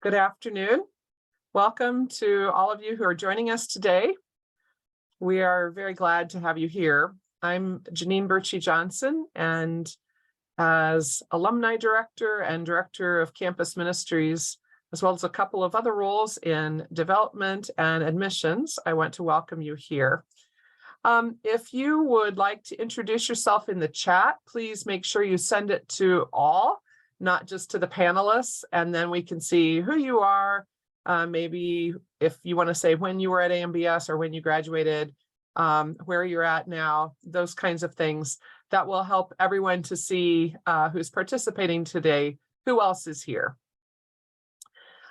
Good afternoon. Welcome to all of you who are joining us today. We are very glad to have you here. I'm Janeen Bertsche Johnson, and as Alumni Director and Director of Campus Ministries, as well as a couple of other roles in development and admissions, I want to welcome you here. If you would like to introduce yourself in the chat, please make sure you send it to all, not just to the panelists, and then we can see who you are. Maybe if you want to say when you were at AMBS or when you graduated, where you're at now, those kinds of things. That will help everyone to see who's participating today, who else is here.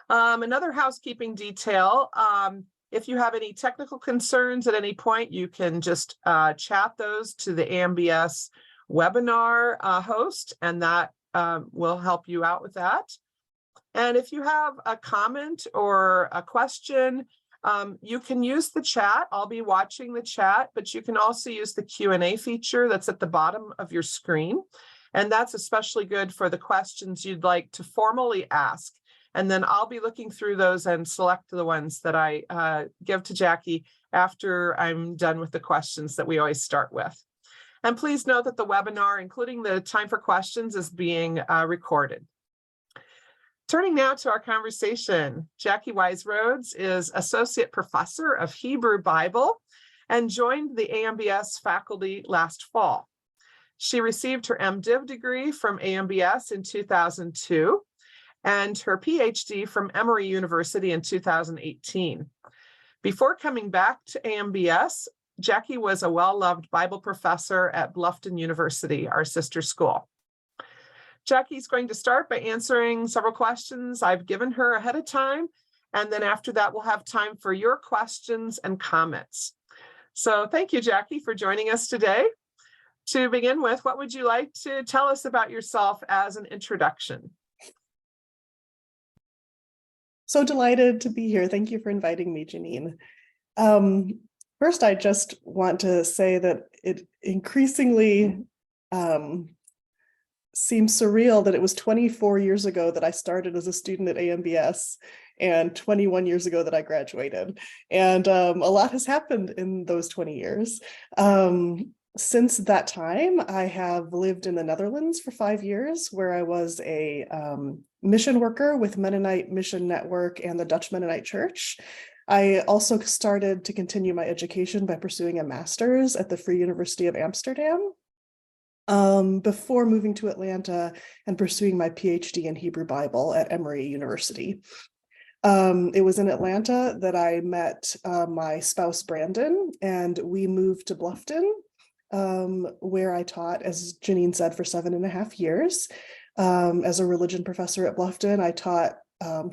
Another housekeeping detail, if you have any technical concerns at any point, you can just chat those to the AMBS webinar host, and that will help you out with that. And if you have a comment or a question, you can use the chat. I'll be watching the chat, but you can also use the Q&A feature that's at the bottom of your screen. And that's especially good for the questions you'd like to formally ask. And then I'll be looking through those and select the ones that I give to Jackie after I'm done with the questions that we always start with. And please note that the webinar, including the time for questions, is being recorded. Turning now to our conversation, Jackie Wyse-Rhodes is Associate Professor of Hebrew Bible and joined the AMBS faculty last fall. She received her MDiv degree from AMBS in 2002 and her PhD from Emory University in 2018. Before coming back to AMBS, Jackie was a well-loved Bible professor at Bluffton University, our sister school. Jackie's going to start by answering several questions I've given her ahead of time, and then after that, we'll have time for your questions and comments. So thank you, Jackie, for joining us today. To begin with, what would you like to tell us about yourself as an introduction? So delighted to be here. Thank you for inviting me, Janeen. First, I just want to say that it increasingly seems surreal that it was 24 years ago that I started as a student at AMBS and 21 years ago that I graduated. And a lot has happened in those 20 years. Since that time, I have lived in the Netherlands for 5 years, where I was a mission worker with Mennonite Mission Network and the Dutch Mennonite Church. I also started to continue my education by pursuing a master's at the Free University of Amsterdam before moving to Atlanta and pursuing my PhD in Hebrew Bible at Emory University. It was in Atlanta that I met my spouse, Brandon, and we moved to Bluffton, where I taught, as Janeen said, for 7.5 years. As a religion professor at Bluffton, I taught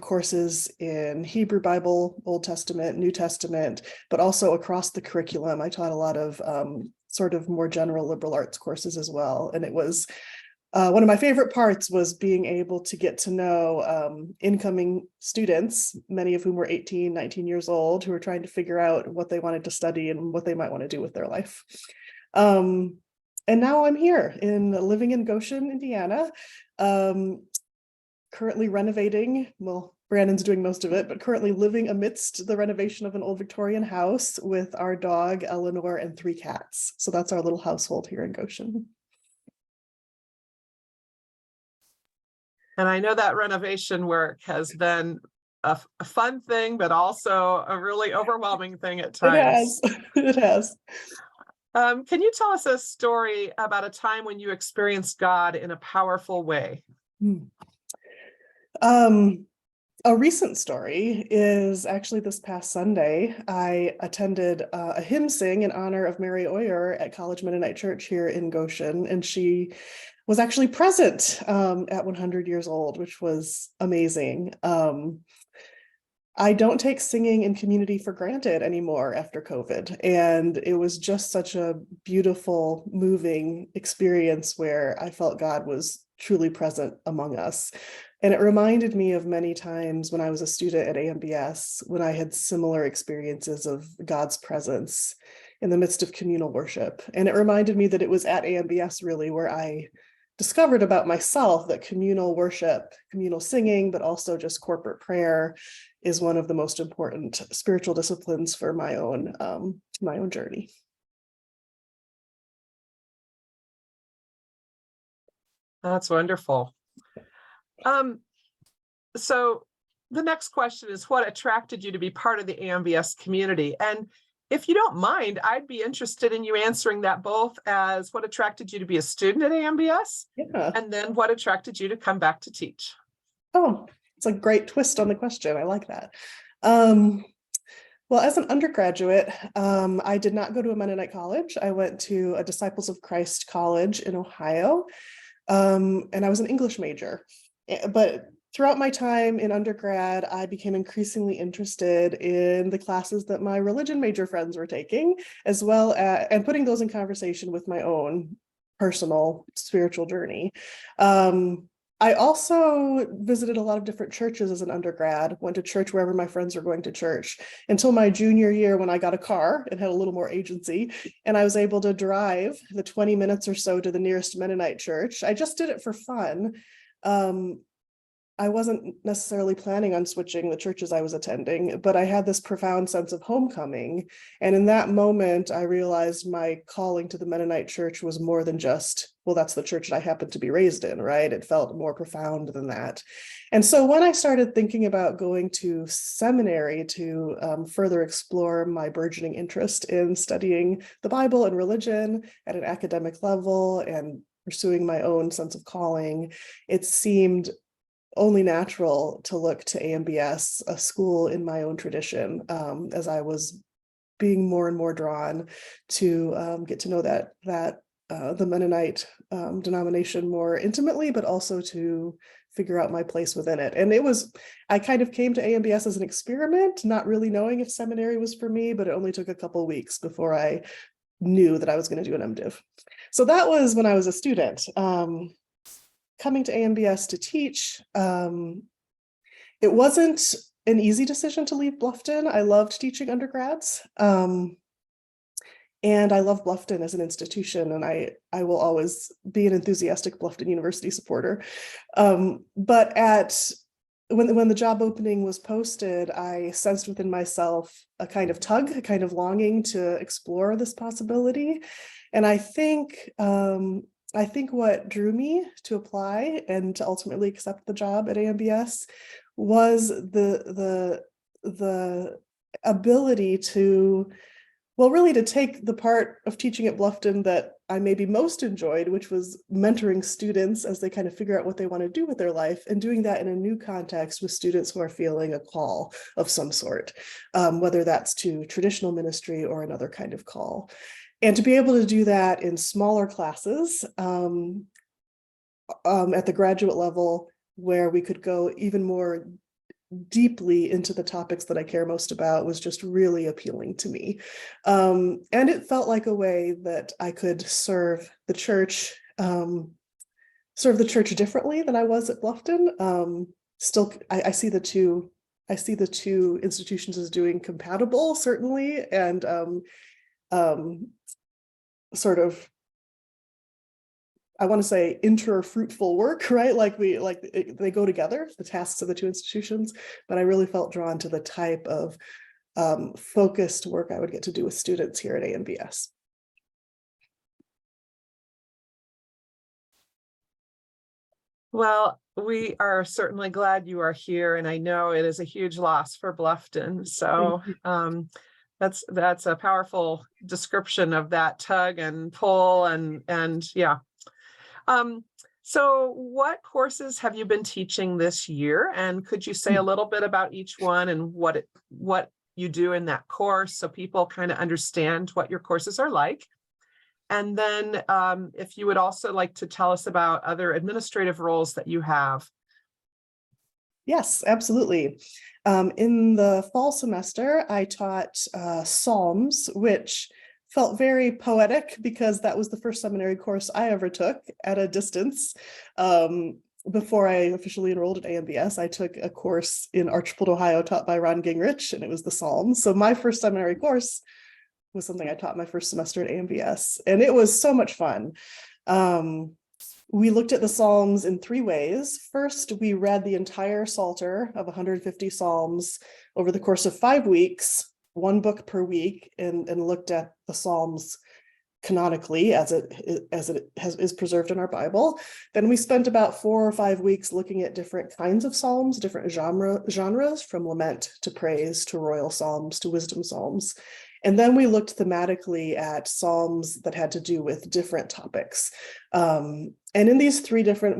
courses in Hebrew Bible, Old Testament, New Testament, but also across the curriculum. I taught a lot of sort of more general liberal arts courses as well. And it was one of my favorite parts was being able to get to know incoming students, many of whom were 18, 19 years old, who were trying to figure out what they wanted to study and what they might want to do with their life. And now I'm here living in Goshen, Indiana, currently renovating, well, Brandon's doing most of it, but currently living amidst the renovation of an old Victorian house with our dog, Eleanor, and 3 cats. So that's our little household here in Goshen. And I know that renovation work has been a fun thing, but also a really overwhelming thing at times. It has. Can you tell us a story about a time when you experienced God in a powerful way? A recent story is actually this past Sunday. I attended a hymn sing in honor of Mary Oyer at College Mennonite Church here in Goshen, and she was actually present at 100 years old, which was amazing. I don't take singing in community for granted anymore after COVID. And it was just such a beautiful, moving experience where I felt God was truly present among us. And it reminded me of many times when I was a student at AMBS, when I had similar experiences of God's presence in the midst of communal worship. And it reminded me that it was at AMBS really where I discovered about myself that communal worship, communal singing, but also just corporate prayer is one of the most important spiritual disciplines for my own journey. That's wonderful. So the next question is, what attracted you to be part of the AMBS community? And if you don't mind, I'd be interested in you answering that both as what attracted you to be a student at AMBS, and then what attracted you to come back to teach. Oh, it's a great twist on the question. I like that. Well, as an undergraduate, I did not go to a Mennonite college. I went to a Disciples of Christ college in Ohio, and I was an English major. But throughout my time in undergrad, I became increasingly interested in the classes that my religion major friends were taking, as well as, and putting those in conversation with my own personal spiritual journey. I also visited a lot of different churches as an undergrad, went to church wherever my friends were going to church, until my junior year when I got a car and had a little more agency, and I was able to drive the 20 minutes or so to the nearest Mennonite church. I just did it for fun. I wasn't necessarily planning on switching the churches I was attending, but I had this profound sense of homecoming. And in that moment, I realized my calling to the Mennonite church was more than just, well, that's the church that I happened to be raised in, right? It felt more profound than that. And so when I started thinking about going to seminary to further explore my burgeoning interest in studying the Bible and religion at an academic level and pursuing my own sense of calling, it seemed only natural to look to AMBS, a school in my own tradition, as I was being more and more drawn to get to know that the Mennonite denomination more intimately, but also to figure out my place within it. And I kind of came to AMBS as an experiment, not really knowing if seminary was for me, but it only took a couple of weeks before I knew that I was going to do an MDiv. So that was when I was a student. Coming to AMBS to teach, it wasn't an easy decision to leave Bluffton. I loved teaching undergrads, and I love Bluffton as an institution, and I will always be an enthusiastic Bluffton University supporter. But when the job opening was posted, I sensed within myself a kind of tug, a kind of longing to explore this possibility, and I think what drew me to apply and to ultimately accept the job at AMBS was the ability to, well, really to take the part of teaching at Bluffton that I maybe most enjoyed, which was mentoring students as they kind of figure out what they want to do with their life, and doing that in a new context with students who are feeling a call of some sort, whether that's to traditional ministry or another kind of call. And to be able to do that in smaller classes at the graduate level, where we could go even more deeply into the topics that I care most about, was just really appealing to me. And it felt like a way that I could serve the church differently than I was at Bluffton. Still, I see the two institutions as doing compatible, certainly, and sort of, I want to say, inter-fruitful work, right? They go together, the tasks of the two institutions, but I really felt drawn to the type of focused work I would get to do with students here at AMBS. Well, we are certainly glad you are here, and I know it is a huge loss for Bluffton. So that's a powerful description of that tug and pull, and yeah. So what courses have you been teaching this year? And could you say a little bit about each one and what you do in that course, so people kind of understand what your courses are like? And then if you would also like to tell us about other administrative roles that you have. Yes, absolutely. In the fall semester, I taught Psalms, which felt very poetic because that was the first seminary course I ever took at a distance. Before I officially enrolled at AMBS, I took a course in Archbold, Ohio, taught by Ron Gingrich, and it was the Psalms. So my first seminary course was something I taught my first semester at AMBS, and it was so much fun. We looked at the Psalms in three ways. First, we read the entire Psalter of 150 Psalms over the course of 5 weeks, one book per week, and looked at the Psalms canonically as it is preserved in our Bible. Then we spent about 4 or 5 weeks looking at different kinds of Psalms, different genres, from lament to praise to royal Psalms to wisdom Psalms. And then we looked thematically at Psalms that had to do with different topics. And in these three different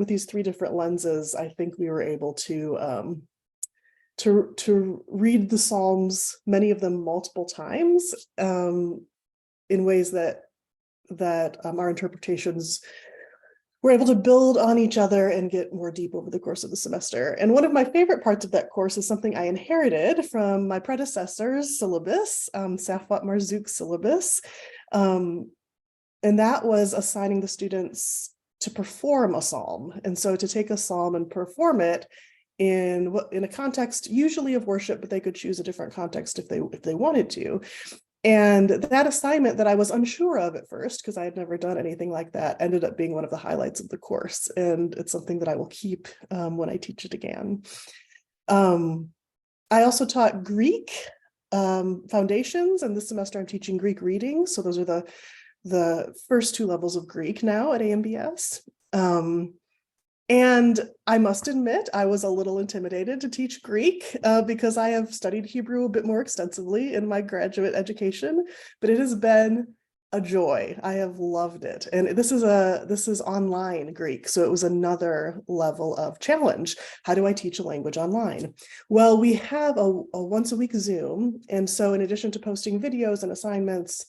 lenses, I think we were able to read the Psalms, many of them multiple times, in ways that our interpretations were able to build on each other and get more deep over the course of the semester. And one of my favorite parts of that course is something I inherited from my predecessor's syllabus, Safwat Marzouk's syllabus. And that was assigning the students to perform a psalm. And so to take a psalm and perform it in a context usually of worship, but they could choose a different context if they wanted to. And that assignment that I was unsure of at first, because I had never done anything like that, ended up being one of the highlights of the course. And it's something that I will keep when I teach it again. I also taught Greek foundations, and this semester I'm teaching Greek reading. So those are the first 2 levels of Greek now at AMBS. And I must admit, I was a little intimidated to teach Greek because I have studied Hebrew a bit more extensively in my graduate education, but it has been a joy. I have loved it. And this is online Greek, so it was another level of challenge. How do I teach a language online? Well, we have a once a week Zoom. And so in addition to posting videos and assignments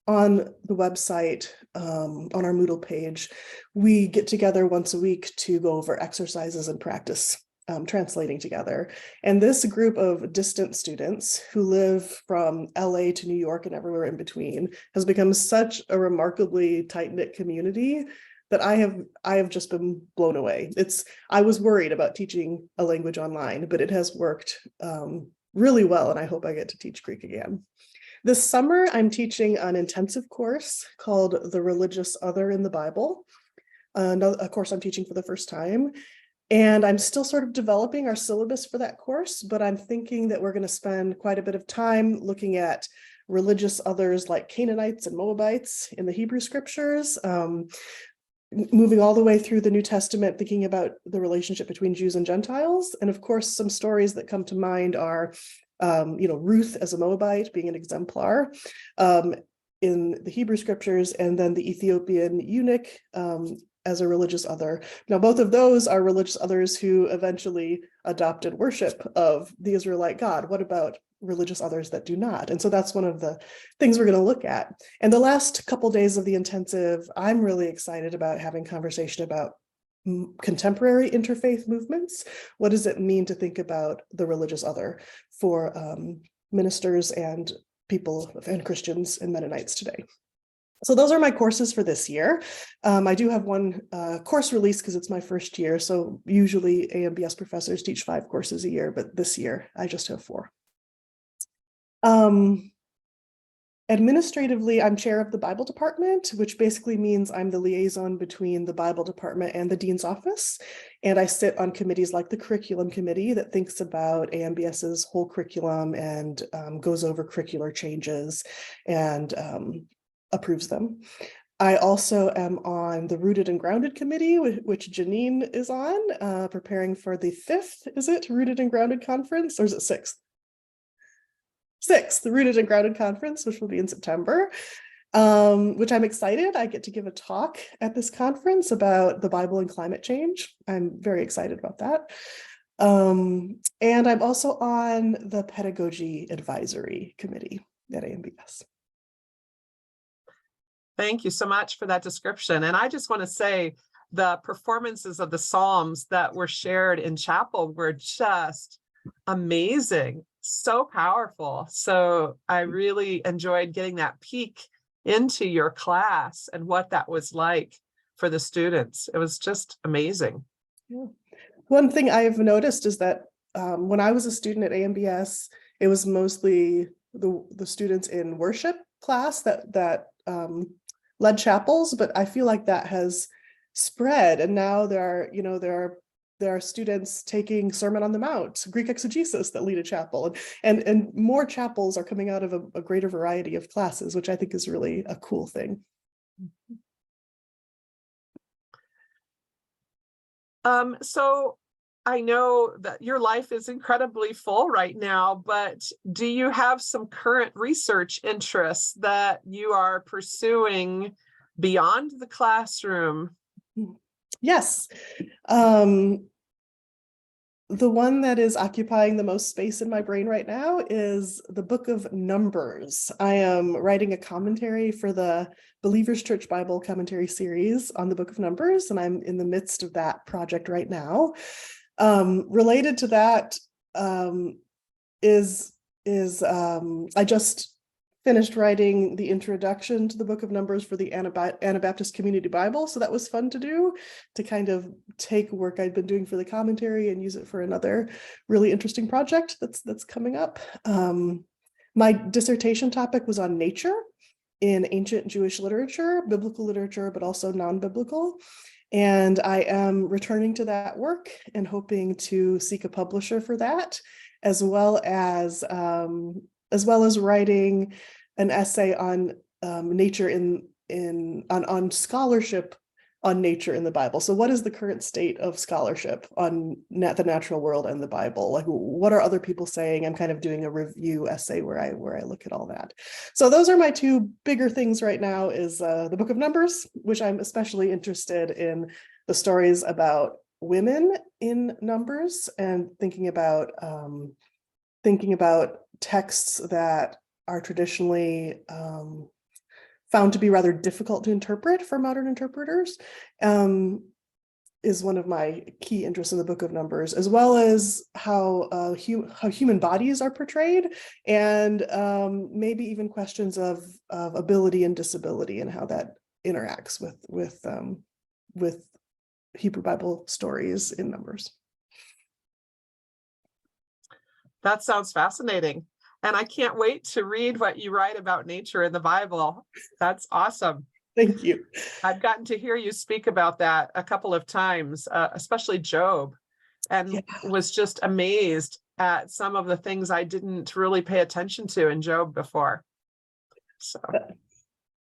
on the website, on our Moodle page, we get together once a week to go over exercises and practice translating together. And this group of distant students who live from LA to New York and everywhere in between has become such a remarkably tight-knit community that I have just been blown away. I was worried about teaching a language online, but it has worked really well, and I hope I get to teach Greek again. This summer, I'm teaching an intensive course called The Religious Other in the Bible, a course I'm teaching for the first time. And I'm still sort of developing our syllabus for that course, but I'm thinking that we're going to spend quite a bit of time looking at religious others like Canaanites and Moabites in the Hebrew scriptures, moving all the way through the New Testament, thinking about the relationship between Jews and Gentiles. And of course, some stories that come to mind are Ruth as a Moabite being an exemplar in the Hebrew scriptures, and then the Ethiopian eunuch as a religious other. Now, both of those are religious others who eventually adopted worship of the Israelite God. What about religious others that do not? And so that's one of the things we're going to look at. And the last couple days of the intensive, I'm really excited about having conversation about contemporary interfaith movements. What does it mean to think about the religious other for ministers and people and Christians and Mennonites today? So those are my courses for this year. I do have one course release because it's my first year. So usually AMBS professors teach 5 courses a year, but this year I just have 4. Administratively, I'm chair of the Bible department, which basically means I'm the liaison between the Bible department and the dean's office. And I sit on committees like the curriculum committee that thinks about AMBS's whole curriculum and goes over curricular changes and approves them. I also am on the Rooted and Grounded committee, which Janeen is on, preparing for the 5th, is it, Rooted and Grounded conference, or is it 6th? 6th, the Rooted and Grounded conference, which will be in September, which I'm excited. I get to give a talk at this conference about the Bible and climate change. I'm very excited about that. And I'm also on the Pedagogy Advisory Committee at AMBS. Thank you so much for that description. And I just want to say the performances of the Psalms that were shared in chapel were just amazing, so powerful. So I really enjoyed getting that peek into your class and what that was like for the students. It was just amazing. Yeah. One thing I've noticed is that when I was a student at AMBS, it was mostly the students in worship class that led chapels, but I feel like that has spread. And now there are students taking Sermon on the Mount, Greek exegesis that lead a chapel, and more chapels are coming out of a greater variety of classes, which I think is really a cool thing. So I know that your life is incredibly full right now, but do you have some current research interests that you are pursuing beyond the classroom? Yes. The one that is occupying the most space in my brain right now is the Book of Numbers. I am writing a commentary for the Believers Church Bible Commentary series on the Book of Numbers, and I'm in the midst of that project right now. Related to that is I just finished writing the introduction to the Book of Numbers for the Anabaptist Community Bible. So that was fun to do, to kind of take work I'd been doing for the commentary and use it for another really interesting project that's coming up. My dissertation topic was on nature in ancient Jewish literature, biblical literature, but also non-biblical. And I am returning to that work and hoping to seek a publisher for that, as well as writing an essay on nature on scholarship on nature in the Bible. So what is the current state of scholarship on the natural world and the Bible? Like, what are other people saying? I'm kind of doing a review essay where I look at all that. So those are my two bigger things right now, is the Book of Numbers, which I'm especially interested in the stories about women in Numbers, and thinking about texts that are traditionally found to be rather difficult to interpret for modern interpreters, is one of my key interests in the Book of Numbers, as well as how human bodies are portrayed, and maybe even questions of ability and disability, and how that interacts with Hebrew Bible stories in Numbers. That sounds fascinating. And I can't wait to read what you write about nature in the Bible. That's awesome. Thank you. I've gotten to hear you speak about that a couple of times, especially Job, and was just amazed at some of the things I didn't really pay attention to in Job before. So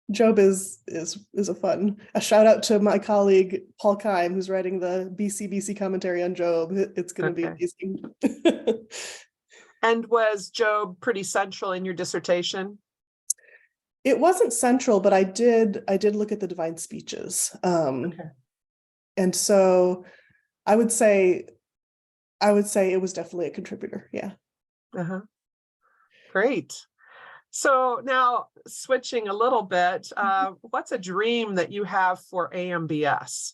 Job is a shout out to my colleague Paul Keim, who's writing the BC commentary on Job. It's going to be amazing. And was Job pretty central in your dissertation? It wasn't central, but I did look at the divine speeches. And so I would say it was definitely a contributor. Yeah. Great. So now, switching a little bit, what's a dream that you have for AMBS?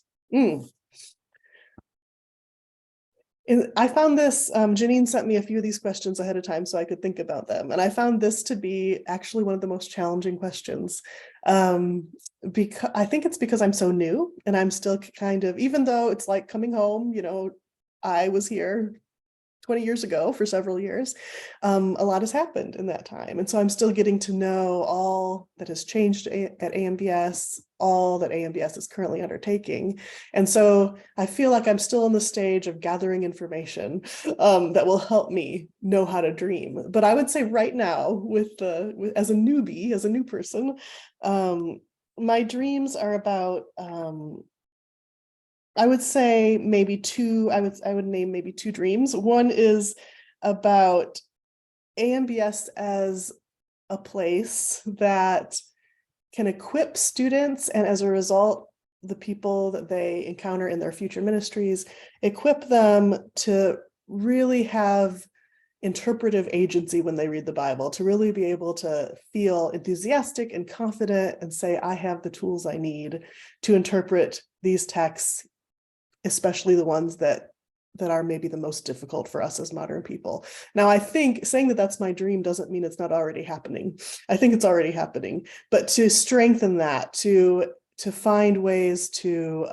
I found this, Janeen sent me a few of these questions ahead of time so I could think about them. And I found this to be actually one of the most challenging questions. Because I think it's because I'm so new, and I'm still kind of, even though it's like coming home, I was here 20 years ago for several years, a lot has happened in that time. And so I'm still getting to know all that has changed at AMBS, all that AMBS is currently undertaking. And so I feel like I'm still in the stage of gathering information that will help me know how to dream. But I would say right now, as a newbie, as a new person, my dreams are about, I would say maybe two, I would name maybe two dreams. One is about AMBS as a place that can equip students, and as a result, the people that they encounter in their future ministries, equip them to really have interpretive agency when they read the Bible, to really be able to feel enthusiastic and confident and say, I have the tools I need to interpret these texts, especially the ones that are maybe the most difficult for us as modern people. Now, I think saying that that's my dream doesn't mean it's not already happening. I think it's already happening, but to strengthen that, to find ways to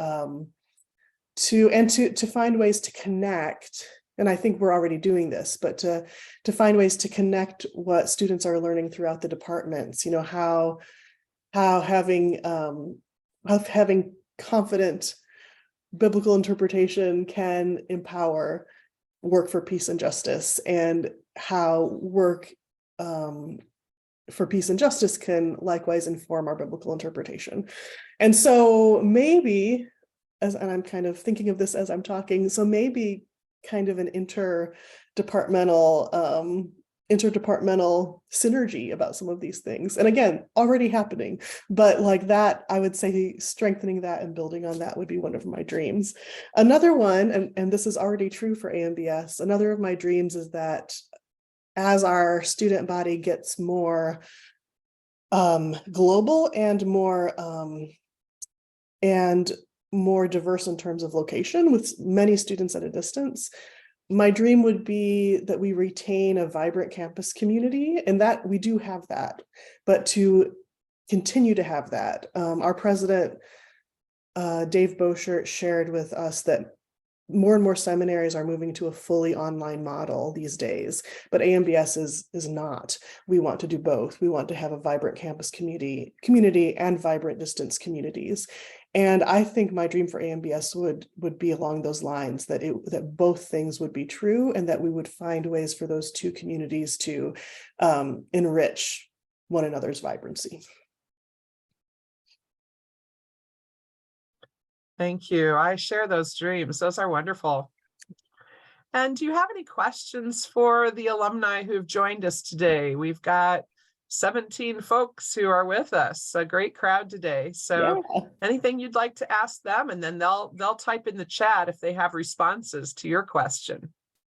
find ways to connect. And I think we're already doing this, but to find ways to connect what students are learning throughout the departments, how having confident biblical interpretation can empower work for peace and justice, and how work for peace and justice can likewise inform our biblical interpretation. And so maybe, and I'm kind of thinking of this as I'm talking, so maybe kind of an interdepartmental synergy about some of these things. And again, already happening, but like that, I would say strengthening that and building on that would be one of my dreams. Another one, and this is already true for AMBS, another of my dreams is that as our student body gets more global and more diverse in terms of location, with many students at a distance, my dream would be that we retain a vibrant campus community, and that we do have that, but to continue to have that. Our president, Dave Boschert, shared with us that more and more seminaries are moving to a fully online model these days, but AMBS is not. We want to do both. We want to have a vibrant campus community and vibrant distance communities. And I think my dream for AMBS would be along those lines, that both things would be true, and that we would find ways for those two communities to enrich one another's vibrancy. Thank you. I share those dreams. Those are wonderful. And do you have any questions for the alumni who've joined us today? We've got 17 folks who are with us, a great crowd today. So yeah. Anything you'd like to ask them, and then they'll type in the chat if they have responses to your question.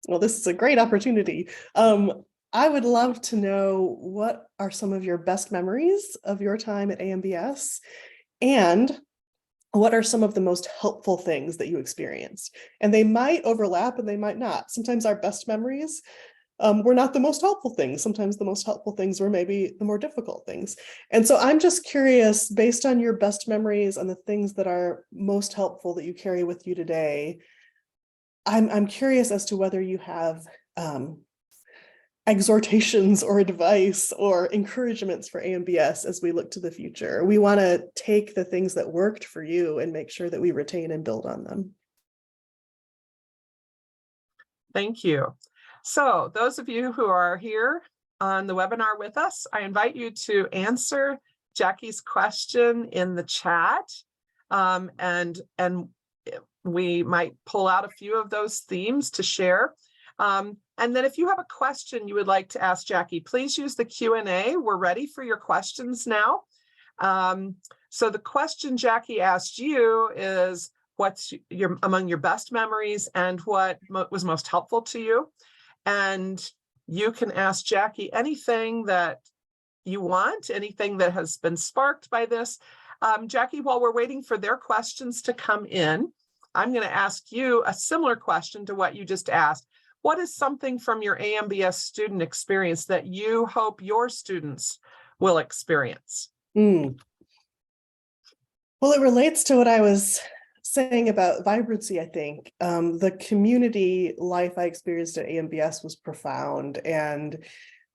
Well, this is a great opportunity. I would love to know, what are some of your best memories of your time at AMBS, and what are some of the most helpful things that you experienced? And they might overlap and they might not. Sometimes our best memories were not the most helpful things. Sometimes the most helpful things were maybe the more difficult things. And so I'm just curious, based on your best memories and the things that are most helpful that you carry with you today, I'm curious as to whether you have exhortations or advice or encouragements for AMBS as we look to the future. We want to take the things that worked for you and make sure that we retain and build on them. Thank you. So those of you who are here on the webinar with us, I invite you to answer Jackie's question in the chat, and we might pull out a few of those themes to share. And then if you have a question you would like to ask Jackie, please use the Q&A. We're ready for your questions now. So the question Jackie asked you is, what's among your best memories and what was most helpful to you? And you can ask Jackie anything that you want, anything that has been sparked by this. Jackie, while we're waiting for their questions to come in, I'm going to ask you a similar question to what you just asked. What is something from your AMBS student experience that you hope your students will experience? Well, it relates to what I was saying about vibrancy, I think. The community life I experienced at AMBS was profound, and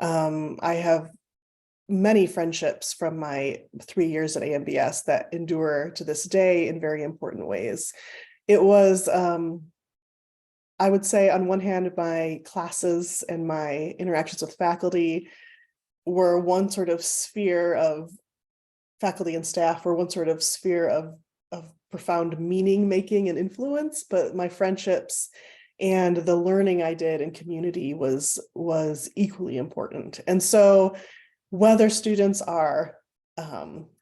I have many friendships from my 3 years at AMBS that endure to this day in very important ways. It was, I would say, on one hand, my classes and my interactions with faculty were one sort of sphere of faculty and staff, were one sort of sphere of profound meaning making and influence, but my friendships and the learning I did in community was equally important. And so whether students are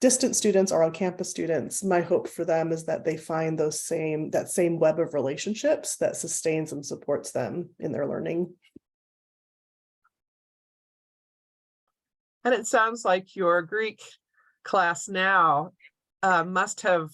distant students or on-campus students, my hope for them is that they find that same web of relationships that sustains and supports them in their learning. And it sounds like your Greek class now must have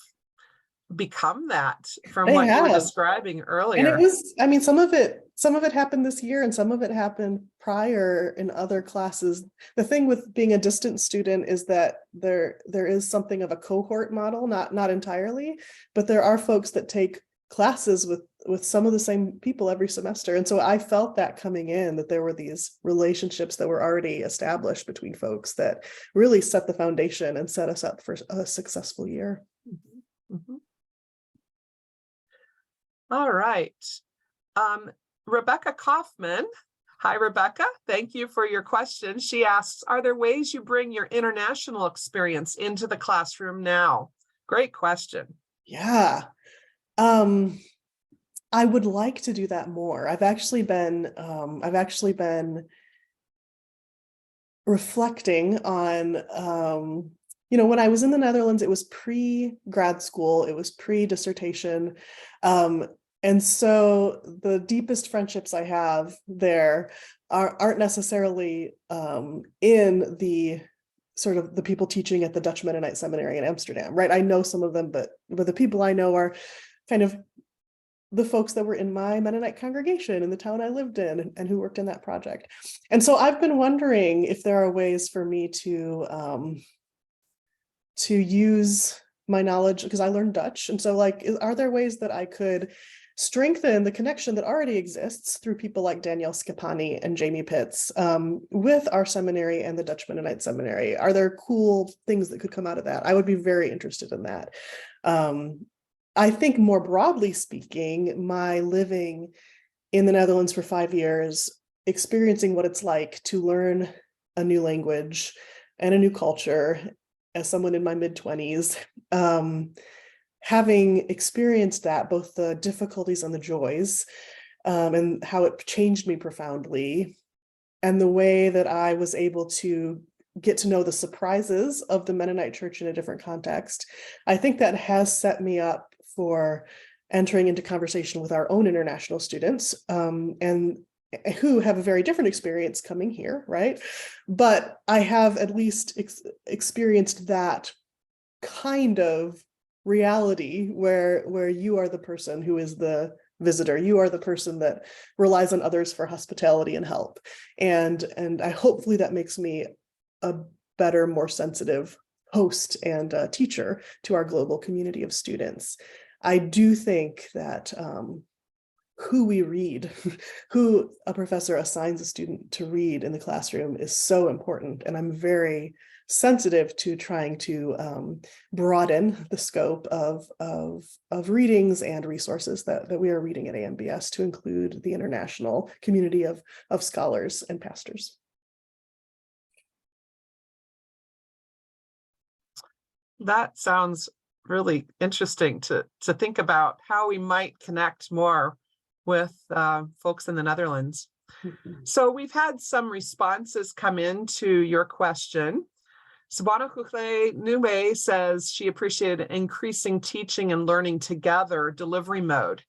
become that from what you were describing earlier. And it was, I mean, some of it happened this year and some of it happened prior in other classes. The thing with being a distant student is that there is something of a cohort model, not entirely, but there are folks that take classes with some of the same people every semester. And so I felt that coming in, that there were these relationships that were already established between folks that really set the foundation and set us up for a successful year. Mm-hmm. Mm-hmm. All right. Rebecca Kaufman. Hi, Rebecca. Thank you for your question. She asks, are there ways you bring your international experience into the classroom now? Great question. Yeah. I would like to do that more. I've actually been reflecting on, when I was in the Netherlands, it was pre-grad school, it was pre-dissertation. And so the deepest friendships I have there aren't necessarily in the sort of the people teaching at the Dutch Mennonite Seminary in Amsterdam, right? I know some of them, but the people I know are kind of the folks that were in my Mennonite congregation in the town I lived in and who worked in that project. And so I've been wondering if there are ways for me to use my knowledge, because I learned Dutch. And so are there ways that I could strengthen the connection that already exists through people like Danielle Scapani and Jamie Pitts with our seminary and the Dutch Mennonite Seminary? Are there cool things that could come out of that? I would be very interested in that. I think more broadly speaking, my living in the Netherlands for 5 years, experiencing what it's like to learn a new language and a new culture as someone in my mid-20s, having experienced that, both the difficulties and the joys, and how it changed me profoundly, and the way that I was able to get to know the surprises of the Mennonite church in a different context, I think that has set me up for entering into conversation with our own international students, and who have a very different experience coming here, right? But I have at least experienced that kind of reality where you are the person who is the visitor. You are the person that relies on others for hospitality and help. And I hopefully that makes me a better, more sensitive host and teacher to our global community of students. I do think that who we read, who a professor assigns a student to read in the classroom is so important. And I'm very sensitive to trying to broaden the scope of readings and resources that we are reading at AMBS to include the international community of scholars and pastors. That sounds really interesting to think about how we might connect more with folks in the Netherlands. Mm-hmm. So we've had some responses come into your question. Sabana Hugle Nube says she appreciated increasing teaching and learning together delivery mode.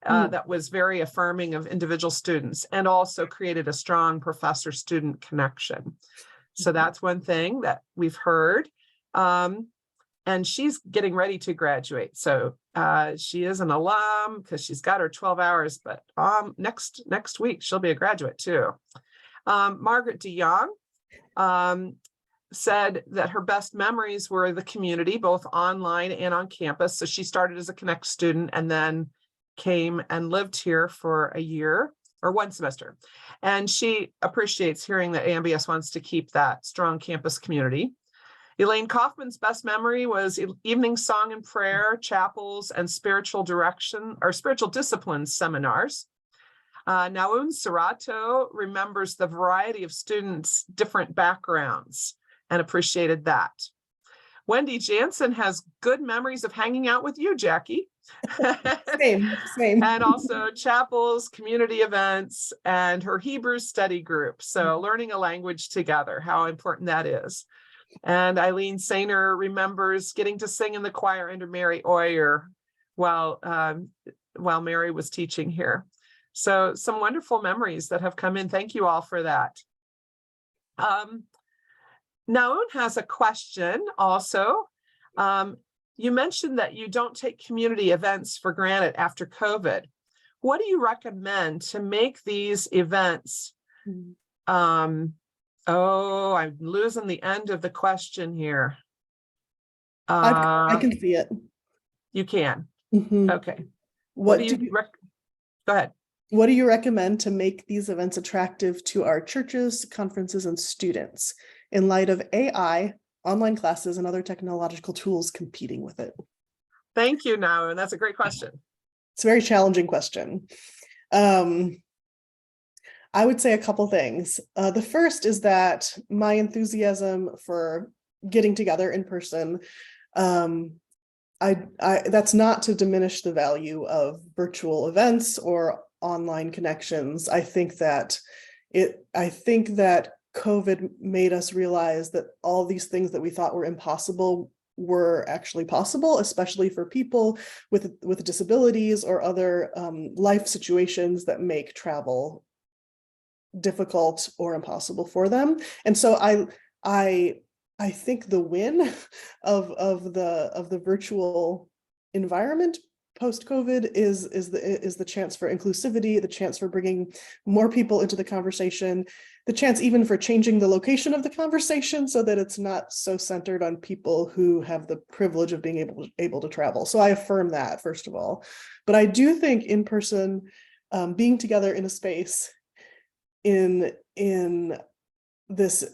That was very affirming of individual students and also created a strong professor-student connection. So that's one thing that we've heard. And she's getting ready to graduate. So she is an alum because she's got her 12 hours, but next week she'll be a graduate too. Margaret DeYoung said that her best memories were the community, both online and on campus. So she started as a Connect student and then came and lived here for a year or one semester. And she appreciates hearing that AMBS wants to keep that strong campus community. Elaine Kaufman's best memory was evening song and prayer, chapels, and spiritual direction or spiritual disciplines seminars. Naun Serato remembers the variety of students' different backgrounds and appreciated that. Wendy Jansen has good memories of hanging out with you, Jackie. Same. And also chapels, community events, and her Hebrew study group. So learning a language together, how important that is. And Eileen Sainer remembers getting to sing in the choir under Mary Oyer while Mary was teaching here. So some wonderful memories that have come in. Thank you all for that. Naun has a question also. You mentioned that you don't take community events for granted after COVID. What do you recommend to make these events? Oh, I'm losing the end of the question here. I can see it. You can. Mm-hmm. Okay. Go ahead. What do you recommend to make these events attractive to our churches, conferences, and students in light of AI, online classes, and other technological tools competing with it? Thank you, Naun. That's a great question. It's a very challenging question. I would say a couple things. The first is that my enthusiasm for getting together in person, that's not to diminish the value of virtual events or online connections. I think that COVID made us realize that all these things that we thought were impossible were actually possible, especially for people with disabilities or other life situations that make travel difficult or impossible for them. And so I think the win of the virtual environment post-COVID is the chance for inclusivity, the chance for bringing more people into the conversation, the chance even for changing the location of the conversation so that it's not so centered on people who have the privilege of being able to travel. So I affirm that, first of all. But I do think in person, being together in a space in this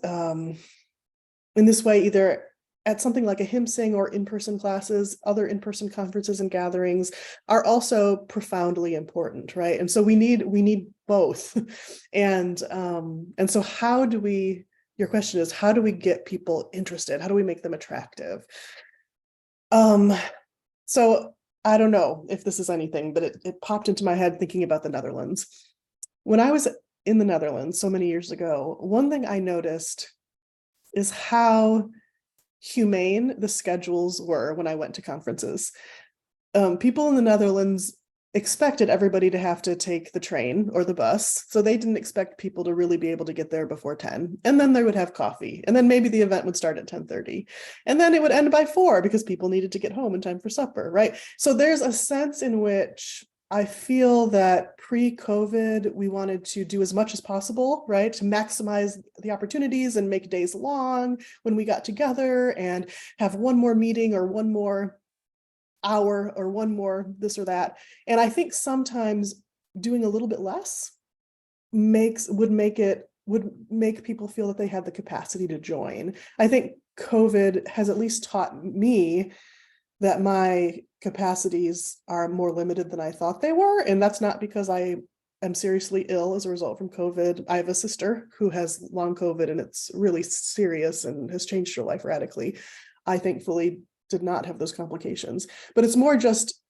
way, either at something like a hymn sing or in-person classes, other in-person conferences and gatherings are also profoundly important, right? And so we need both. And so your question is, how do we get people interested? How do we make them attractive? So I don't know if this is anything, but it popped into my head thinking about the Netherlands. When I was in the Netherlands so many years ago, one thing I noticed is how humane the schedules were when I went to conferences. People in the Netherlands expected everybody to have to take the train or the bus, so they didn't expect people to really be able to get there before 10. And then they would have coffee, and then maybe the event would start at 10:30, and then it would end by 4 because people needed to get home in time for supper, right? So there's a sense in which I feel that pre-COVID, we wanted to do as much as possible, right? To maximize the opportunities and make days long when we got together and have one more meeting or one more hour or one more this or that. And I think sometimes doing a little bit less would make people feel that they had the capacity to join. I think COVID has at least taught me that my capacities are more limited than I thought they were. And that's not because I am seriously ill as a result from COVID. I have a sister who has long COVID and it's really serious and has changed her life radically. I thankfully did not have those complications, but it's more just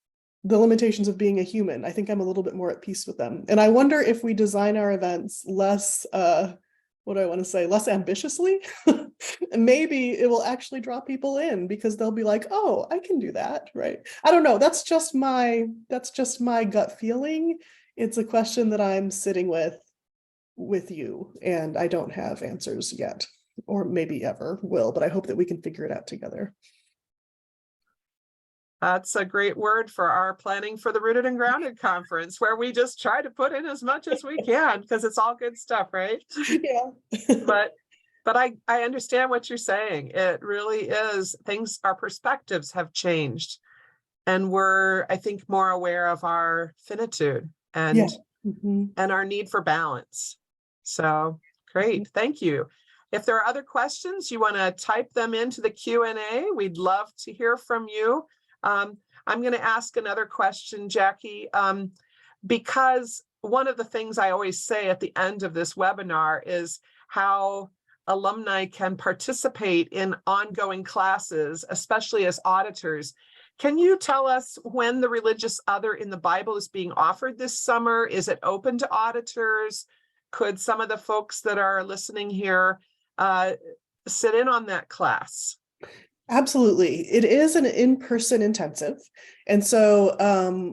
the limitations of being a human. I think I'm a little bit more at peace with them. And I wonder if we design our events less, what do I want to say, less ambitiously, and maybe it will actually draw people in because they'll be like, oh, I can do that, right? I don't know. That's just my gut feeling. It's a question that I'm sitting with you, and I don't have answers yet, or maybe ever will, but I hope that we can figure it out together. That's a great word for our planning for the Rooted and Grounded conference, where we just try to put in as much as we can because it's all good stuff, right? Yeah. But I understand what you're saying. It really is, our perspectives have changed, and we're, I think, more aware of our finitude and Yeah. Mm-hmm. and our need for balance. So great. Mm-hmm. Thank you. If there are other questions, you want to type them into the Q&A. We'd love to hear from you. I'm going to ask another question, Jackie, because one of the things I always say at the end of this webinar is how alumni can participate in ongoing classes, especially as auditors. Can you tell us when the religious other in the Bible is being offered this summer? Is it open to auditors? Could some of the folks that are listening here sit in on that class? Absolutely. It is an in-person intensive. And so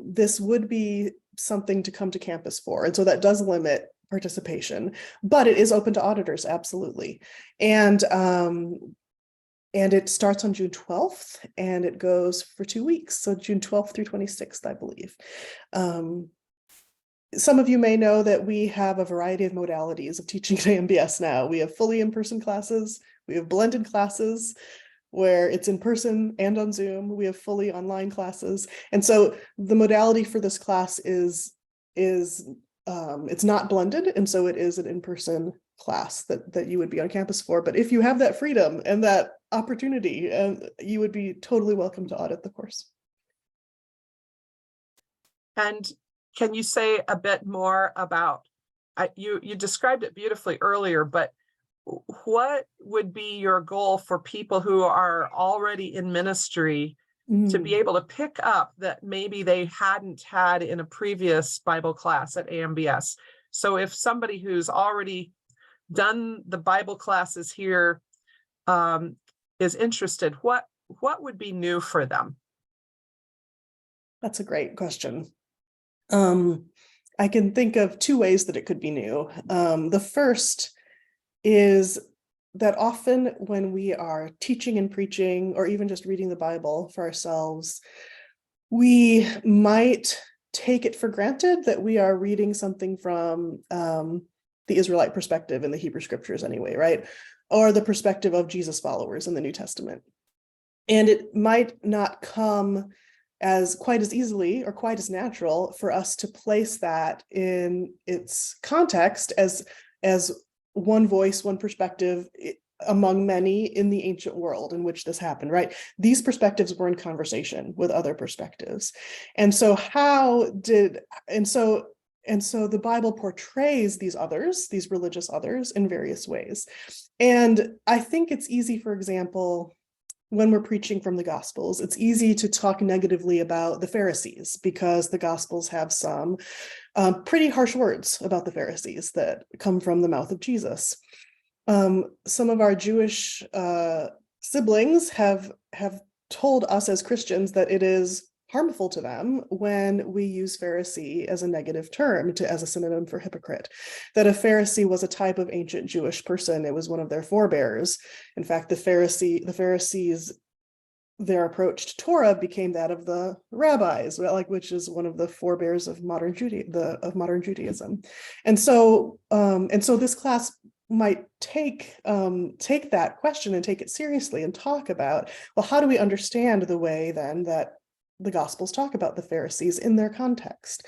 this would be something to come to campus for. And so that does limit participation, but it is open to auditors, absolutely. And it starts on June 12th and it goes for 2 weeks. So June 12th through 26th, I believe. Some of you may know that we have a variety of modalities of teaching at AMBS now. We have fully in-person classes, we have blended classes, where it's in person and on Zoom. We have fully online classes. And so the modality for this class is it's not blended. And so it is an in-person class that you would be on campus for. But if you have that freedom and that opportunity, you would be totally welcome to audit the course. And can you say a bit more about, you described it beautifully earlier, but what would be your goal for people who are already in ministry to be able to pick up that maybe they hadn't had in a previous Bible class at AMBS? So if somebody who's already done the Bible classes here is interested, what would be new for them? That's a great question. I can think of two ways that it could be new. The first is that often when we are teaching and preaching, or even just reading the Bible for ourselves, we might take it for granted that we are reading something from the Israelite perspective in the Hebrew scriptures anyway, right? Or the perspective of Jesus followers in the New Testament. And it might not come as quite as easily or quite as natural for us to place that in its context as one voice, one perspective among many in the ancient world in which this happened, right? These perspectives were in conversation with other perspectives. And so the Bible portrays these others, these religious others, in various ways. And I think it's easy, for example, when we're preaching from the Gospels, it's easy to talk negatively about the Pharisees because the Gospels have some pretty harsh words about the Pharisees that come from the mouth of Jesus. Some of our Jewish siblings have told us as Christians that it is harmful to them when we use Pharisee as a negative term, as a synonym for hypocrite, that a Pharisee was a type of ancient Jewish person. It was one of their forebears. In fact, the Pharisees, their approach to Torah became that of the rabbis, which is one of the forebears of modern Judaism. And so this class might take that question and take it seriously and talk about, well, how do we understand the way then that the Gospels talk about the Pharisees in their context?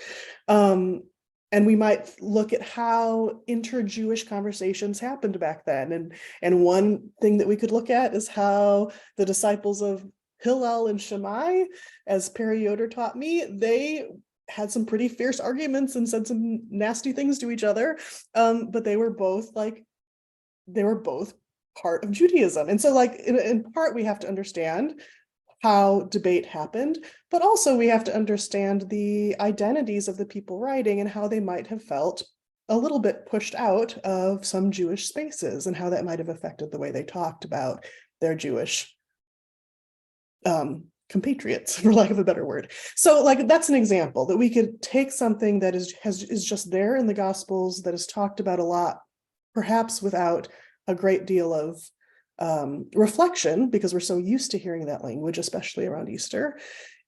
And we might look at how inter-Jewish conversations happened back then. And one thing that we could look at is how the disciples of Hillel and Shammai, as Perry Yoder taught me, they had some pretty fierce arguments and said some nasty things to each other. But they were both part of Judaism. And so in part, we have to understand how debate happened, but also we have to understand the identities of the people writing and how they might have felt a little bit pushed out of some Jewish spaces and how that might have affected the way they talked about their Jewish compatriots, for lack of a better word. So that's an example that we could take something that is just there in the Gospels, that is talked about a lot, perhaps without a great deal of reflection, because we're so used to hearing that language, especially around Easter.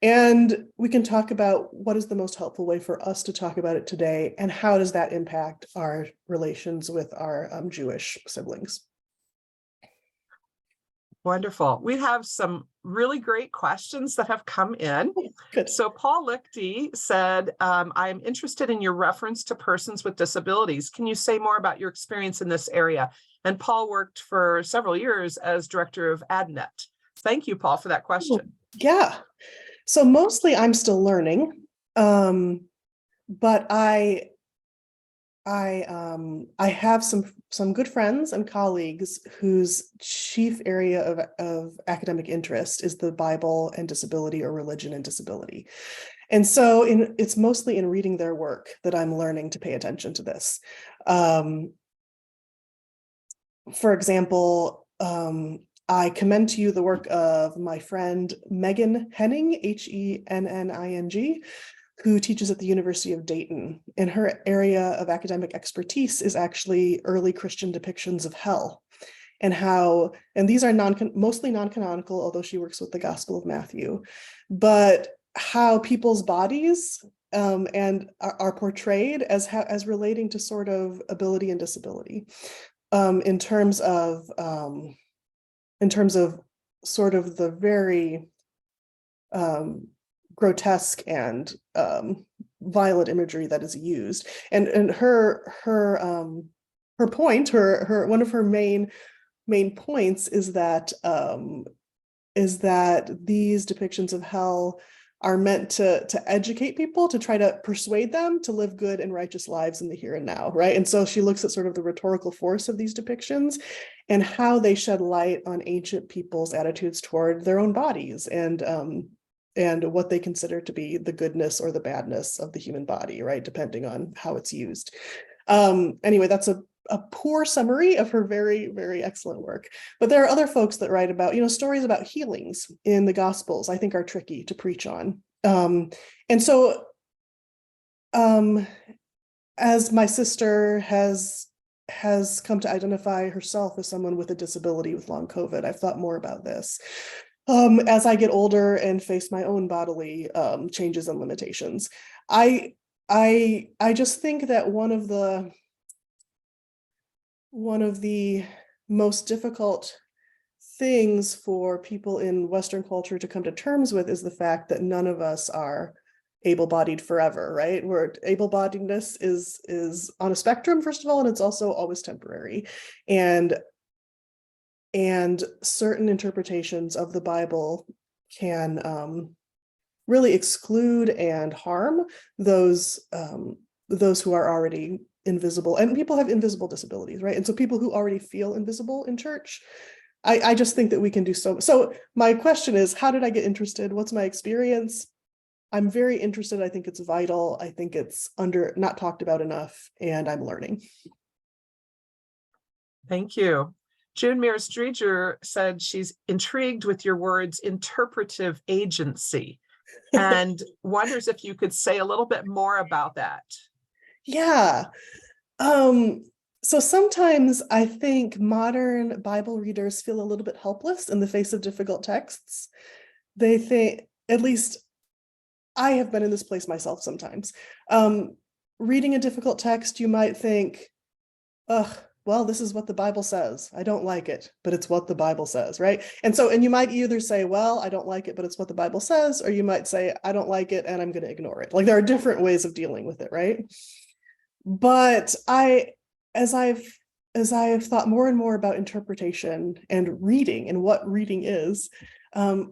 And we can talk about what is the most helpful way for us to talk about it today, and how does that impact our relations with our Jewish siblings. Wonderful. We have some really great questions that have come in. Good. So Paul Lichty said, I'm interested in your reference to persons with disabilities. Can you say more about your experience in this area? And Paul worked for several years as director of AdNet. Thank you, Paul, for that question. Yeah. So mostly I'm still learning, but I have some good friends and colleagues whose chief area of academic interest is the Bible and disability, or religion and disability. And so it's mostly in reading their work that I'm learning to pay attention to this. For example, I commend to you the work of my friend Megan Henning, Henning, who teaches at the University of Dayton. And her area of academic expertise is actually early Christian depictions of hell, and these are mostly non-canonical, although she works with the Gospel of Matthew, but how people's bodies and are portrayed as relating to sort of ability and disability, in terms of sort of the very grotesque and violent imagery that is used. And her point, one of her main points is that these depictions of hell are meant to educate people, to try to persuade them to live good and righteous lives in the here and now, right? And so she looks at sort of the rhetorical force of these depictions and how they shed light on ancient people's attitudes toward their own bodies and what they consider to be the goodness or the badness of the human body, right? Depending on how it's used. Anyway, that's a poor summary of her very, very excellent work. But there are other folks that write about, stories about healings in the Gospels, I think are tricky to preach on. And so as my sister has come to identify herself as someone with a disability with long COVID, I've thought more about this. As I get older and face my own bodily changes and limitations, I just think that one of the most difficult things for people in Western culture to come to terms with is the fact that none of us are able-bodied forever, right? Where able-bodiedness is on a spectrum, first of all, and it's also always temporary. And certain interpretations of the Bible can really exclude and harm those who are already invisible, and people have invisible disabilities, right? And so people who already feel invisible in church, I just think that we can do so my question is, how did I get interested? What's my experience? I'm very interested. I think it's vital. I think it's not talked about enough, and I'm learning. Thank you. June Mears-Dreger said she's intrigued with your words interpretive agency and wonders if you could say a little bit more about that. Yeah. So sometimes I think modern Bible readers feel a little bit helpless in the face of difficult texts. They think, at least I have been in this place myself sometimes. Reading a difficult text, you might think, well, this is what the Bible says. I don't like it, but it's what the Bible says, right? And you might either say, well, I don't like it, but it's what the Bible says, or you might say, I don't like it, and I'm going to ignore it. Like, there are different ways of dealing with it, right? But as I've thought more and more about interpretation and reading and what reading is, I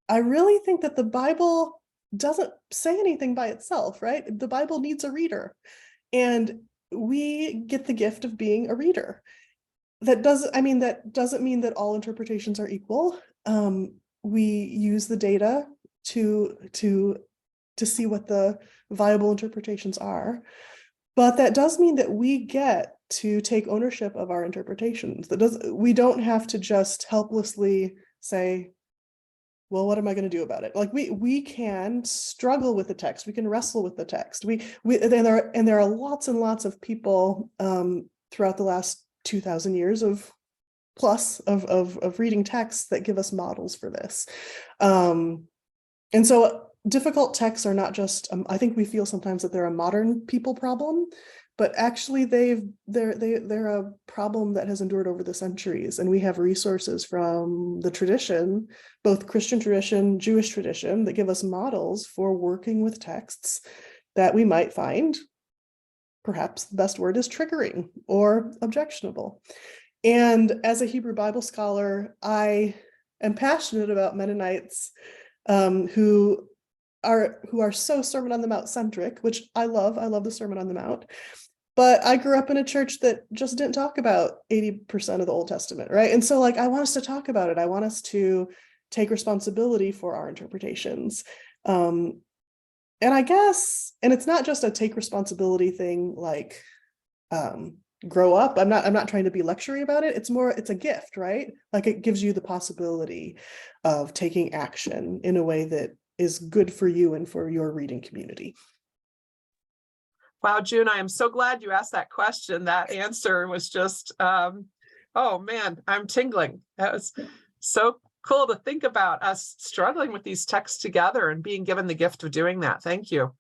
really think that the Bible doesn't say anything by itself, right? The Bible needs a reader, and we get the gift of being a reader. That doesn't mean that all interpretations are equal. We use the data to see what the viable interpretations are. But that does mean that we get to take ownership of our interpretations. We don't have to just helplessly say, well, what am I going to do about it? Like, we can struggle with the text. We can wrestle with the text. And there are lots and lots of people throughout the last 2,000 years of reading texts that give us models for this. And so difficult texts are not just, I think we feel sometimes that they're a modern people problem, but actually they're a problem that has endured over the centuries. And we have resources from the tradition, both Christian tradition, Jewish tradition, that give us models for working with texts that we might find, perhaps the best word is triggering or objectionable. And as a Hebrew Bible scholar, I am passionate about Mennonites who are so Sermon on the Mount centric, which I love. I love the Sermon on the Mount. But I grew up in a church that just didn't talk about 80% of the Old Testament, right? And so, I want us to talk about it. I want us to take responsibility for our interpretations. And I guess, and it's not just a take responsibility thing, grow up. I'm not trying to be lectury about it. It's a gift, right? Like, it gives you the possibility of taking action in a way that is good for you and for your reading community. Wow, June, I am so glad you asked that question. That answer was just, oh man, I'm tingling. That was so cool to think about us struggling with these texts together and being given the gift of doing that. Thank you.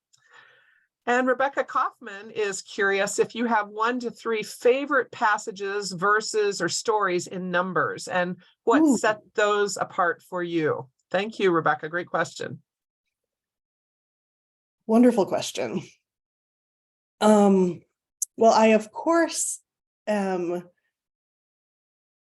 And Rebecca Kaufman is curious if you have 1 to 3 favorite passages, verses, or stories in Numbers, and what set those apart for you. Thank you, Rebecca. Great question. Wonderful question. Well, I, of course, I'm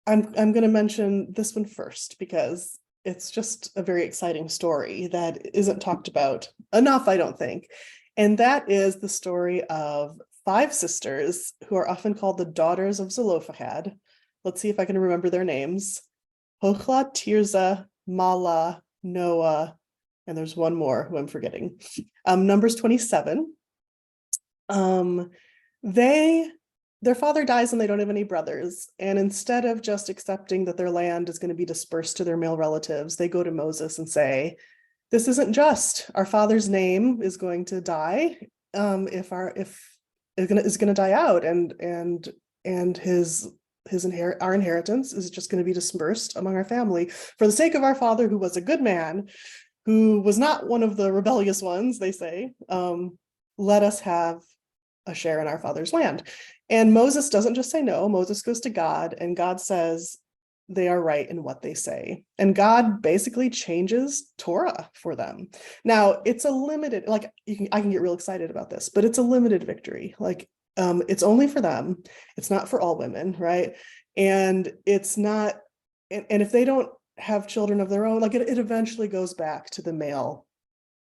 going to mention this one first because it's just a very exciting story that isn't talked about enough, I don't think. And that is the story of 5 sisters who are often called the daughters of Zelophehad. Let's see if I can remember their names. Hochla, Tirzah, Mala, Noah, and there's one more who I'm forgetting. Numbers 27. Their father dies and they don't have any brothers. And instead of just accepting that their land is going to be dispersed to their male relatives, they go to Moses and say, this isn't just. Our father's name is going to die. Is going to die out, and our inheritance is just going to be dispersed among our family for the sake of our father, who was a good man, who was not one of the rebellious ones, they say. Let us have a share in our father's land. And Moses doesn't just say no. Moses goes to God, and God says they are right in what they say. And God basically changes Torah for them. Now, it's a limited, like I can get real excited about this, but it's a limited victory. Like it's only for them. It's not for all women, right? And it's not, and if they don't have children of their own, like it eventually goes back to the male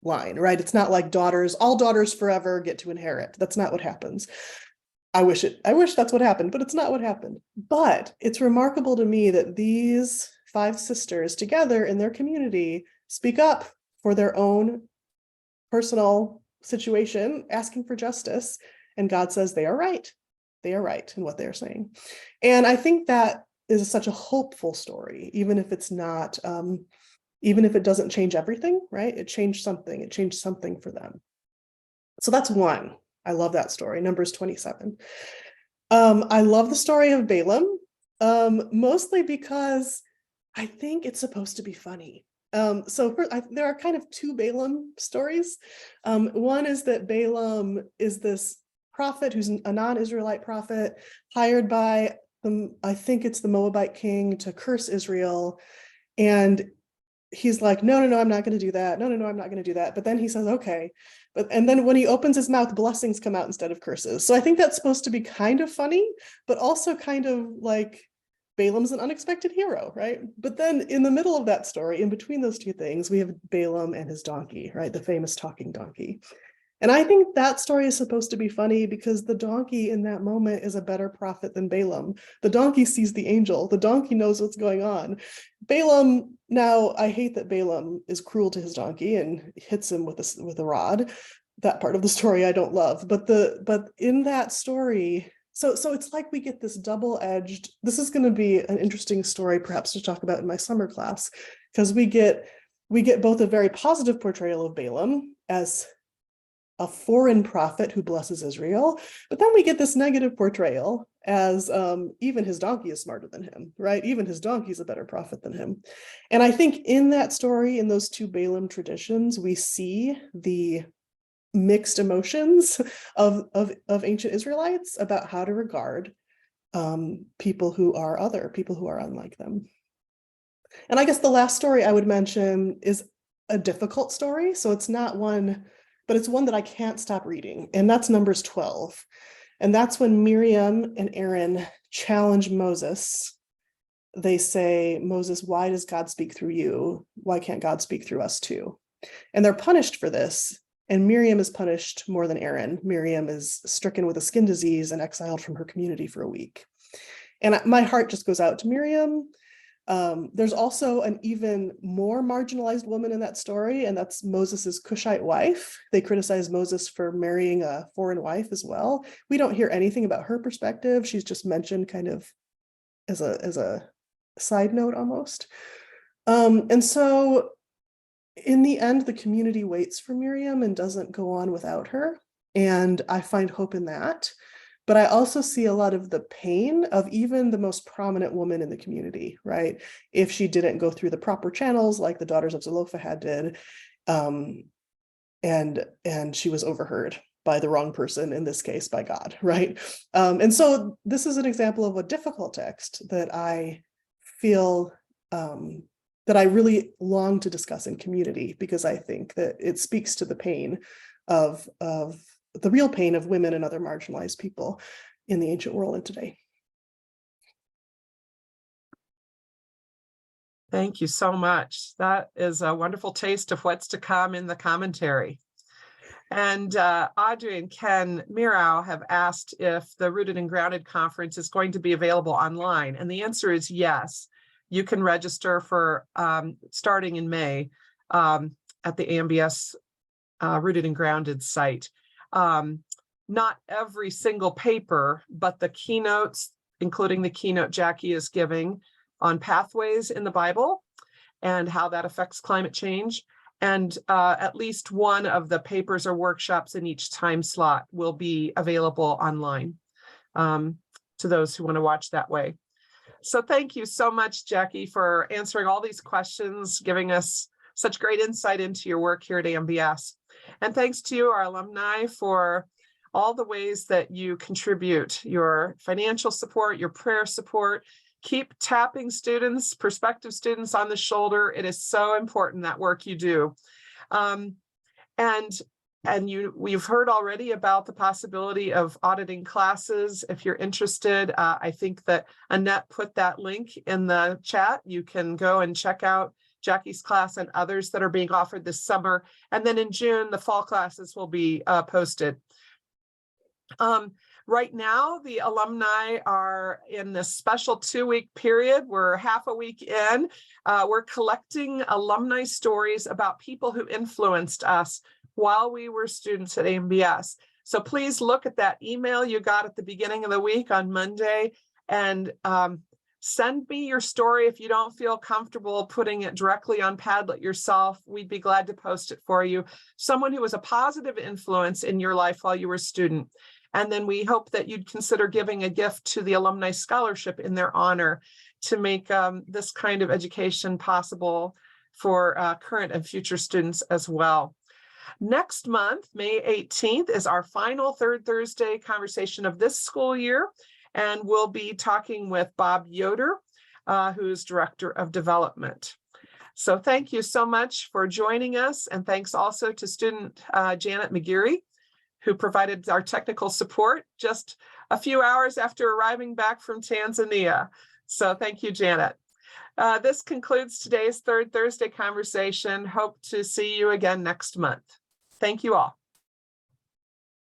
line, right? It's not like all daughters forever get to inherit. That's not what happens. I wish that's what happened, but it's not what happened. But it's remarkable to me that these 5 sisters together in their community speak up for their own personal situation, asking for justice. And God says they are right. They are right in what they're saying. And I think that is such a hopeful story, even if it's not, even if it doesn't change everything, right? It changed something. It changed something for them. So that's one. I love that story, Numbers 27. I love the story of Balaam, mostly because I think it's supposed to be funny. There are kind of 2 Balaam stories. One is that Balaam is this prophet who's a non-Israelite prophet hired by I think it's the Moabite king to curse Israel. And he's like, no, I'm not going to do that. No, I'm not going to do that. But then he says, okay. And then when he opens his mouth, blessings come out instead of curses. So I think that's supposed to be kind of funny, but also kind of like Balaam's an unexpected hero, right? But then in the middle of that story, in between those 2 things, we have Balaam and his donkey, right? The famous talking donkey. And I think that story is supposed to be funny because the donkey in that moment is a better prophet than Balaam. The donkey sees the angel. The donkey knows what's going on. Balaam, now I hate that Balaam is cruel to his donkey and hits him with a rod. That part of the story I don't love. But in that story, so it's like we get this double-edged, this is going to be an interesting story perhaps to talk about in my summer class, because we get both a very positive portrayal of Balaam as a foreign prophet who blesses Israel, but then we get this negative portrayal as even his donkey is smarter than him, right? Even his donkey is a better prophet than him. And I think in that story, in those 2 Balaam traditions, we see the mixed emotions of ancient Israelites about how to regard people who are other, people who are unlike them. And I guess the last story I would mention is a difficult story. So it's not one, but it's one that I can't stop reading. And that's Numbers 12. And that's when Miriam and Aaron challenge Moses. They say, Moses, why does God speak through you? Why can't God speak through us too? And they're punished for this. And Miriam is punished more than Aaron. Miriam is stricken with a skin disease and exiled from her community for a week. And my heart just goes out to Miriam. There's also an even more marginalized woman in that story, and that's Moses's Cushite wife. They criticize Moses for marrying a foreign wife as well. We don't hear anything about her perspective. She's just mentioned kind of as a side note almost. And so in the end, the community waits for Miriam and doesn't go on without her. And I find hope in that. But I also see a lot of the pain of even the most prominent woman in the community, right? If she didn't go through the proper channels like the daughters of Zelophehad did, and she was overheard by the wrong person, in this case, by God, right? And so this is an example of a difficult text that I feel that I really long to discuss in community, because I think that it speaks to the pain of the real pain of women and other marginalized people in the ancient world and today. Thank you so much. That is a wonderful taste of what's to come in the commentary. And Audrey and Ken Mirau have asked if the Rooted and Grounded conference is going to be available online. And the answer is yes. You can register for starting in May at the AMBS Rooted and Grounded site. Not every single paper, but the keynotes, including the keynote Jackie is giving on pathways in the Bible and how that affects climate change. And at least one of the papers or workshops in each time slot will be available online to those who want to watch that way. So thank you so much, Jackie, for answering all these questions, giving us such great insight into your work here at AMBS. And thanks to you, our alumni, for all the ways that you contribute, your financial support, your prayer support. Keep tapping students, prospective students on the shoulder. It is so important, that work you do. We've heard already about the possibility of auditing classes. If you're interested, I think that Annette put that link in the chat. You can go and check out Jackie's class and others that are being offered this summer. And then in June, the fall classes will be posted. Right now, the alumni are in this special 2-week period. We're half a week in. We're collecting alumni stories about people who influenced us while we were students at AMBS. So please look at that email you got at the beginning of the week on Monday and send me your story. If you don't feel comfortable putting it directly on Padlet yourself, we'd be glad to post it for you. Someone who was a positive influence in your life while you were a student. And then we hope that you'd consider giving a gift to the Alumni Scholarship in their honor to make this kind of education possible for current and future students as well. Next month, May 18th, is our final third Thursday conversation of this school year. And we'll be talking with Bob Yoder, who's Director of Development. So thank you so much for joining us. And thanks also to student Janet McGeary, who provided our technical support just a few hours after arriving back from Tanzania. So thank you, Janet. This concludes today's third Thursday conversation. Hope to see you again next month. Thank you all.